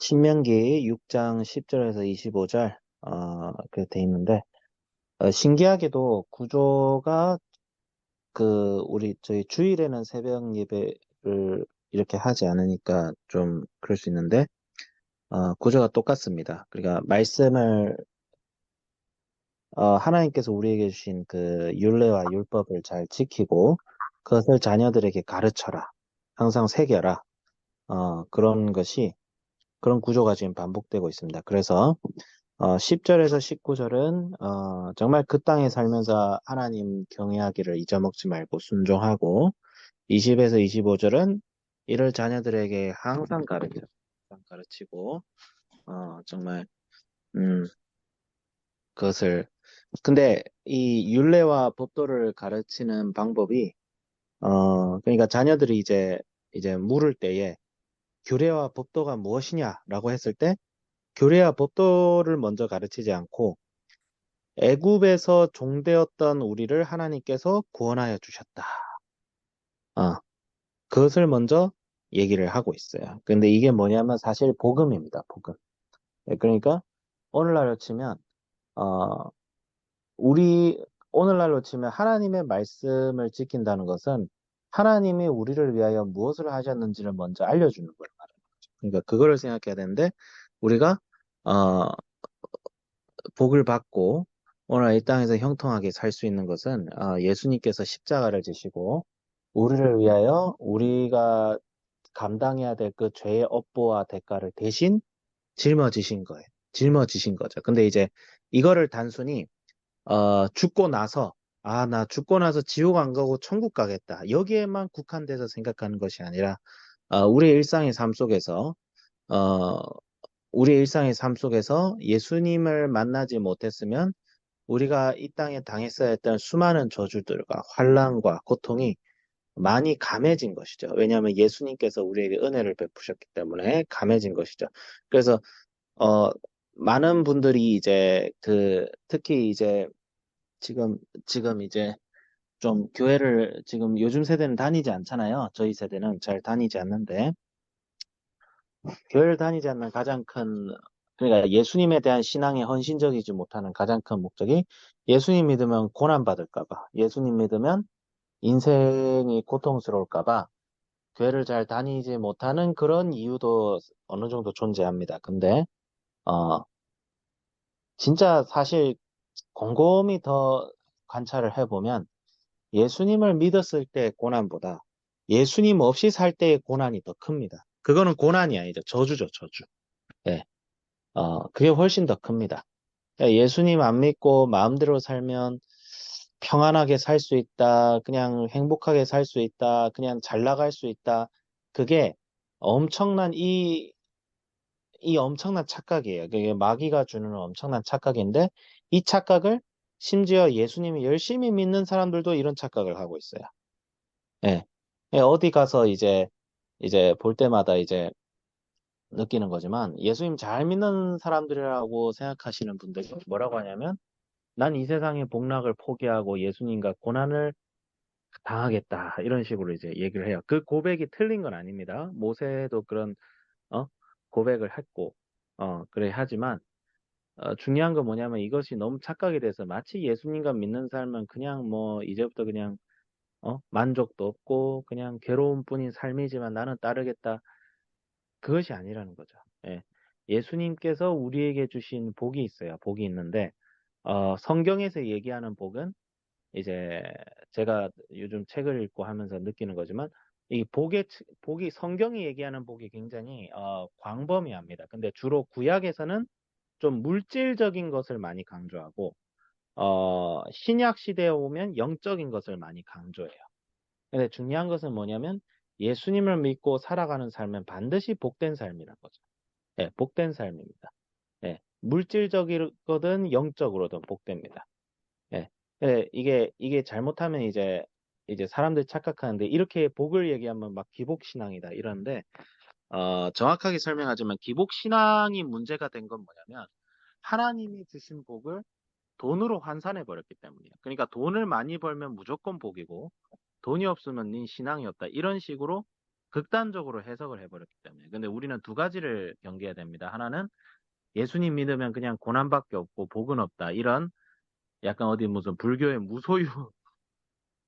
신명기 6장 10절에서 25절, 그렇게 돼 있는데, 신기하게도 구조가 저희 주일에는 새벽 예배를 이렇게 하지 않으니까 좀 그럴 수 있는데, 구조가 똑같습니다. 그러니까 하나님께서 우리에게 주신 그 율례와 율법을 잘 지키고, 그것을 자녀들에게 가르쳐라. 항상 새겨라. 그런 구조가 지금 반복되고 있습니다. 그래서 10절에서 19절은 정말 그 땅에 살면서 하나님 경외하기를 잊어먹지 말고 순종하고 20에서 25절은 이를 자녀들에게 항상 가르치고 정말 음, 그것을 근데 이 율례와 법도를 가르치는 방법이 그러니까 자녀들이 이제 물을 때에 규례와 법도가 무엇이냐라고 했을 때 규례와 법도를 먼저 가르치지 않고 애굽에서 종되었던 우리를 하나님께서 구원하여 주셨다. 어, 그것을 먼저 얘기를 하고 있어요. 근데 이게 뭐냐면 사실 복음입니다. 복음. 네, 그러니까 오늘날로 치면 어, 우리 오늘날로 치면 하나님의 말씀을 지킨다는 것은 하나님이 우리를 위하여 무엇을 하셨는지를 먼저 알려주는 걸 말하는 거죠. 그러니까 그거를 생각해야 되는데 우리가 어, 복을 받고 오늘 이 땅에서 형통하게 살 수 있는 것은 예수님께서 십자가를 지시고 우리를 위하여 우리가 감당해야 될 그 죄의 업보와 대가를 대신 짊어지신 거예요. 짊어지신 거죠. 근데 이제 이거를 단순히 죽고 나서 나 죽고 나서 지옥 안 가고 천국 가겠다. 여기에만 국한돼서 생각하는 것이 아니라 우리의 일상의 삶 속에서 어, 우리의 일상의 삶 속에서 예수님을 만나지 못했으면 우리가 이 땅에 당했어야 했던 수많은 저주들과 환란과 고통이 많이 감해진 것이죠. 왜냐하면 예수님께서 우리에게 은혜를 베푸셨기 때문에 감해진 것이죠. 그래서 어 많은 분들이 이제 특히 이제 지금 지금 이제 좀 교회를 지금 요즘 세대는 다니지 않잖아요. 저희 세대는 잘 다니지 않는데 교회를 다니지 않는 그러니까 예수님에 대한 신앙에 헌신적이지 못하는 가장 큰 목적이 예수님 믿으면 고난받을까 봐, 예수님 믿으면 인생이 고통스러울까 봐 교회를 잘 다니지 못하는 그런 이유도 어느 정도 존재합니다. 근데 어 진짜 사실 곰곰이 더 관찰을 해보면 예수님을 믿었을 때의 고난보다 예수님 없이 살 때의 고난이 더 큽니다. 그거는 고난이 아니죠. 저주죠, 저주. 예. 그게 훨씬 더 큽니다. 예수님 안 믿고 마음대로 살면 평안하게 살 수 있다, 그냥 행복하게 살 수 있다, 그냥 잘 나갈 수 있다. 그게 엄청난 이 엄청난 착각이에요. 그게 마귀가 주는 엄청난 착각인데 이 착각을 심지어 예수님이 열심히 믿는 사람들도 이런 착각을 하고 있어요. 예. 어디 가서 이제 볼 때마다 이제 느끼는 거지만 예수님 잘 믿는 사람들이라고 생각하시는 분들이 뭐라고 하냐면 난 이 세상의 복락을 포기하고 예수님과 고난을 당하겠다. 이런 식으로 이제 얘기를 해요. 그 고백이 틀린 건 아닙니다. 모세도 그런, 어, 고백을 했고, 그래, 하지만, 중요한 건 뭐냐면 이것이 너무 착각이 돼서 마치 예수님과 믿는 삶은 그냥 뭐, 이제부터 그냥, 만족도 없고, 그냥 괴로움 뿐인 삶이지만 나는 따르겠다. 그것이 아니라는 거죠. 예. 예수님께서 우리에게 주신 복이 있어요. 복이 있는데, 성경에서 얘기하는 복은 이제 제가 요즘 책을 읽고 하면서 느끼는 거지만 이 복이 성경이 얘기하는 복이 굉장히 광범위합니다. 근데 주로 구약에서는 좀 물질적인 것을 많이 강조하고 신약 시대에 오면 영적인 것을 많이 강조해요. 근데 중요한 것은 뭐냐면 예수님을 믿고 살아가는 삶은 반드시 복된 삶이라는 거죠. 예, 복된 삶입니다. 예, 물질적이거든 영적으로든 복됩니다. 예. 이게 잘못하면 이제 사람들이 착각하는데, 이렇게 복을 얘기하면 막 기복신앙이다 이러는데, 정확하게 설명하자면 기복신앙이 문제가 된 건 뭐냐면, 하나님이 주신 복을 돈으로 환산해 버렸기 때문이에요. 그러니까 돈을 많이 벌면 무조건 복이고, 돈이 없으면 네 신앙이 없다. 이런 식으로 극단적으로 해석을 해버렸기 때문에. 근데 우리는 두 가지를 경계해야 됩니다. 하나는 예수님 믿으면 그냥 고난밖에 없고 복은 없다. 이런 약간 어디 무슨 불교의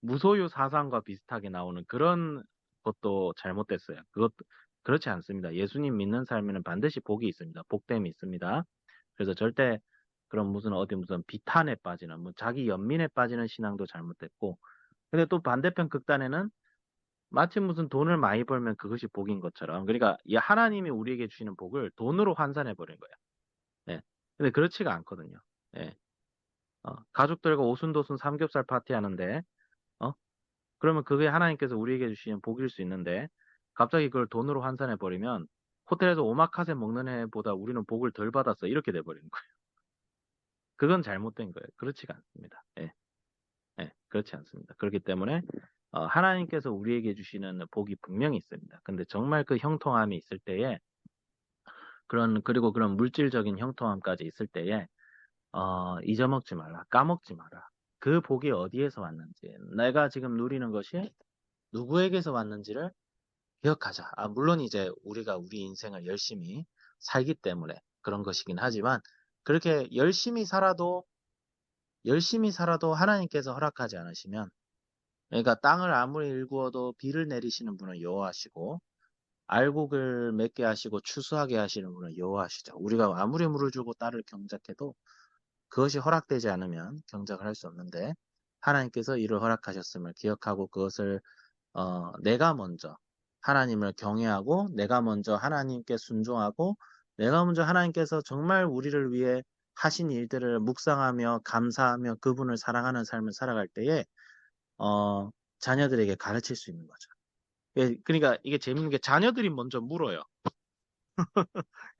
무소유 사상과 비슷하게 나오는 그런 것도 잘못됐어요. 그것도 그렇지 않습니다. 예수님 믿는 삶에는 반드시 복이 있습니다. 복됨이 있습니다. 그래서 절대 그런 무슨 어디 무슨 비탄에 빠지는 뭐 자기 연민에 빠지는 신앙도 잘못됐고, 근데 또 반대편 극단에는 마치 무슨 돈을 많이 벌면 그것이 복인 것처럼, 그러니까 이 하나님이 우리에게 주시는 복을 돈으로 환산해 버린 거예요. 예. 근데 그렇지가 않거든요. 예. 가족들과 오순도순 삼겹살 파티 하는데, 어? 그러면 그게 하나님께서 우리에게 주시는 복일 수 있는데, 갑자기 그걸 돈으로 환산해 버리면 호텔에서 오마카세 먹는 애보다 우리는 복을 덜 받았어. 이렇게 돼 버리는 거예요. 그건 잘못된 거예요. 그렇지가 않습니다. 예. 예, 그렇지 않습니다. 그렇기 때문에 하나님께서 우리에게 주시는 복이 분명히 있습니다. 근데 정말 그 형통함이 있을 때에 그리고 그런 물질적인 형통함까지 있을 때에 잊어먹지 마라. 까먹지 마라. 그 복이 어디에서 왔는지, 내가 지금 누리는 것이 누구에게서 왔는지를 기억하자. 물론 이제 우리가 우리 인생을 열심히 살기 때문에 그런 것이긴 하지만, 그렇게 열심히 살아도 하나님께서 허락하지 않으시면, 그러니까 땅을 아무리 일구어도 비를 내리시는 분은 여호와시고, 알곡을 맺게 하시고 추수하게 하시는 분은 여호와시죠. 우리가 아무리 물을 주고 딸을 경작해도 그것이 허락되지 않으면 경작을 할 수 없는데, 하나님께서 이를 허락하셨음을 기억하고 그것을 내가 먼저 하나님을 경외하고, 내가 먼저 하나님께 순종하고, 내가 먼저 하나님께서 정말 우리를 위해 하신 일들을 묵상하며 감사하며 그분을 사랑하는 삶을 살아갈 때에 어, 자녀들에게 가르칠 수 있는 거죠. 그러니까 이게 재밌는 게 자녀들이 먼저 물어요.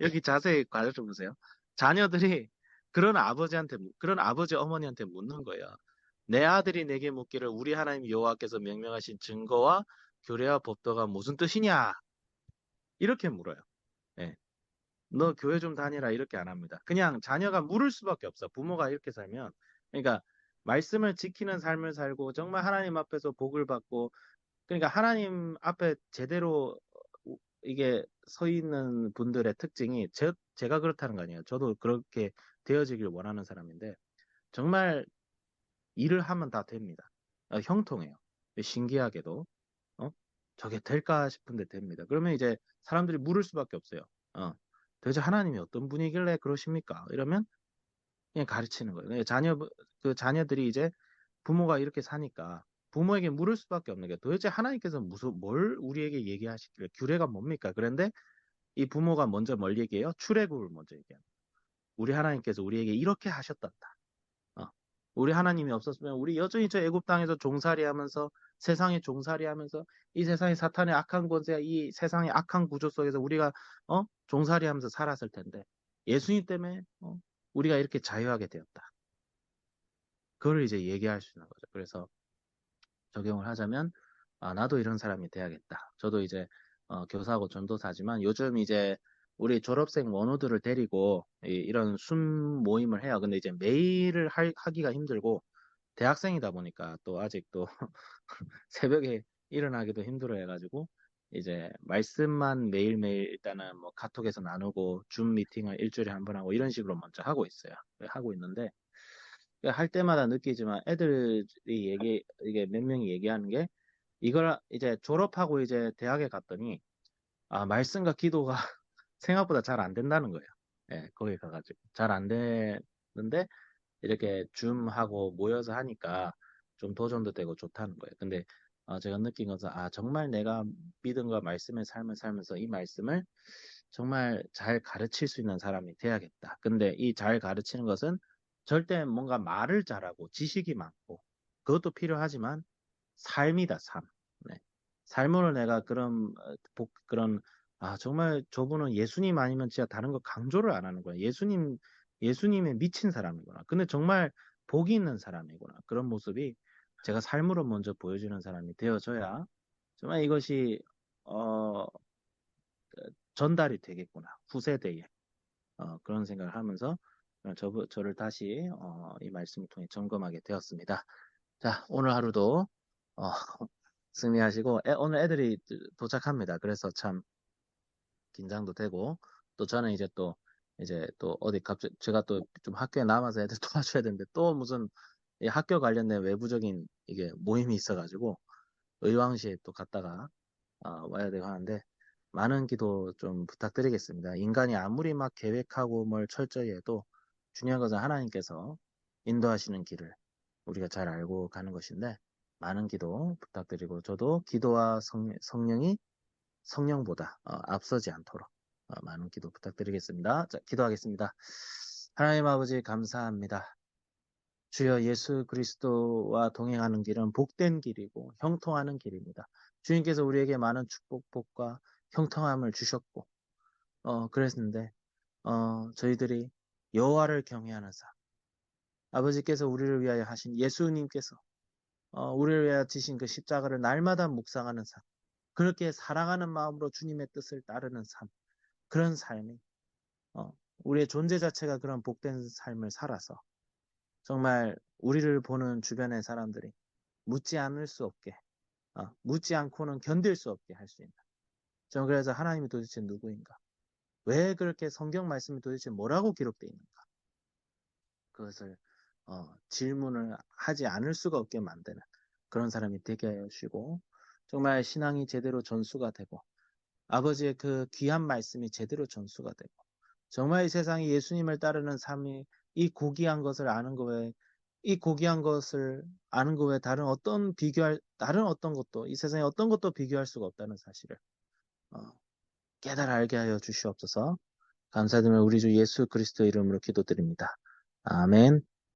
여기 자세히 가르쳐 보세요. 자녀들이 그런 아버지 어머니한테 묻는 거예요. 내 아들이 내게 묻기를 우리 하나님 여호와께서 명명하신 증거와 규례와 법도가 무슨 뜻이냐? 이렇게 물어요. 예. 너 교회 좀 다니라 이렇게 안 합니다. 그냥 자녀가 물을 수밖에 없어. 부모가 이렇게 살면. 그러니까 말씀을 지키는 삶을 살고 정말 하나님 앞에서 복을 받고, 그러니까 하나님 앞에 제대로 이게 서 있는 분들의 특징이 제가 그렇다는 거 아니에요. 저도 그렇게 되어지길 원하는 사람인데, 정말 일을 하면 다 됩니다. 형통해요. 신기하게도 어? 저게 될까 싶은데 됩니다. 그러면 이제 사람들이 물을 수밖에 없어요. 어, 도대체 하나님이 어떤 분이길래 그러십니까? 이러면 그냥 가르치는 거예요. 그 자녀들이 이제 부모가 이렇게 사니까 부모에게 물을 수밖에 없는 게, 도대체 하나님께서 뭘 우리에게 얘기하시길래 규례가 뭡니까? 그런데 이 부모가 먼저 뭘 얘기해요? 출애굽을 먼저 얘기합니다. 우리 하나님께서 우리에게 이렇게 하셨단다. 어. 우리 하나님이 없었으면 우리 여전히 저 애굽 땅에서 종살이하면서, 세상에 종살이하면서, 이 세상의 사탄의 악한 권세, 이 세상의 악한 구조 속에서 우리가 종살이하면서 살았을 텐데, 예수님 때문에 우리가 이렇게 자유하게 되었다. 그걸 이제 얘기할 수 있는 거죠. 그래서 적용을 하자면, 나도 이런 사람이 돼야겠다. 저도 이제 교사하고 전도사지만 요즘 이제 우리 졸업생 원우들을 데리고 이런 순 모임을 해요. 근데 이제 매일을 하기가 힘들고, 대학생이다 보니까 또 아직도 새벽에 일어나기도 힘들어 해가지고, 이제 말씀만 매일매일 일단은 뭐 카톡에서 나누고 줌 미팅을 일주일에 한 번 하고 이런 식으로 먼저 하고 있어요. 하고 있는데, 할 때마다 느끼지만 애들이 이게 몇 명이 얘기하는 게, 이걸 이제 졸업하고 이제 대학에 갔더니 말씀과 기도가 생각보다 잘 안 된다는 거예요. 예, 거기 가가지고 잘 안 되는데 이렇게 줌하고 모여서 하니까 좀 도전도 되고 좋다는 거예요. 근데 제가 느낀 것은, 정말 내가 믿음과 말씀의 삶을 살면서 이 말씀을 정말 잘 가르칠 수 있는 사람이 돼야겠다. 근데 이 잘 가르치는 것은 절대 뭔가 말을 잘하고 지식이 많고 그것도 필요하지만, 삶이다, 삶. 네. 삶으로 내가 그런, 정말 저분은 예수님 아니면 진짜 다른 거 강조를 안 하는 거야. 예수님에 미친 사람이구나. 근데 정말 복이 있는 사람이구나. 그런 모습이 제가 삶으로 먼저 보여주는 사람이 되어져야 정말 이것이, 어, 전달이 되겠구나. 후세대에. 그런 생각을 하면서 저를 다시 이 말씀을 통해 점검하게 되었습니다. 자, 오늘 하루도 어, 승리하시고, 오늘 애들이 도착합니다. 그래서 참 긴장도 되고, 또 저는 이제 또 어디 갑자기 제가 또 좀 학교에 남아서 애들 도와줘야 되는데, 또 무슨 이 학교 관련된 외부적인 이게 모임이 있어가지고, 의왕시에 또 갔다가 와야 되고 하는데, 많은 기도 좀 부탁드리겠습니다. 인간이 아무리 막 계획하고 뭘 철저히 해도 중요한 것은 하나님께서 인도하시는 길을 우리가 잘 알고 가는 것인데, 많은 기도 부탁드리고, 저도 기도와 성령이 성령보다 앞서지 않도록 많은 기도 부탁드리겠습니다. 자, 기도하겠습니다. 하나님 아버지 감사합니다. 주여, 예수 그리스도와 동행하는 길은 복된 길이고 형통하는 길입니다. 주님께서 우리에게 많은 축복, 복과 형통함을 주셨고, 그랬는데, 저희들이 여호와를 경외하는 삶, 아버지께서 우리를 위하여 하신 예수님께서 우리를 위하여 지신 그 십자가를 날마다 묵상하는 삶, 그렇게 사랑하는 마음으로 주님의 뜻을 따르는 삶, 그런 삶이 어, 우리의 존재 자체가 그런 복된 삶을 살아서 정말 우리를 보는 주변의 사람들이 묻지 않을 수 없게, 묻지 않고는 견딜 수 없게 할 수 있는. 저는 그래서 하나님이 도대체 누구인가? 왜 그렇게 성경 말씀이 도대체 뭐라고 기록되어 있는가? 그것을 질문을 하지 않을 수가 없게 만드는 그런 사람이 되게 하여 주시고, 정말 신앙이 제대로 전수가 되고 아버지의 그 귀한 말씀이 제대로 전수가 되고, 정말 이 세상에 예수님을 따르는 삶이 이 고귀한 것을 아는 거 외에, 이 고귀한 것을 아는 거 외에 다른 어떤 것도, 이 세상에 어떤 것도 비교할 수가 없다는 사실을 어, 깨달아 알게 하여 주시옵소서. 감사드리며 우리 주 예수 그리스도 이름으로 기도드립니다. 아멘.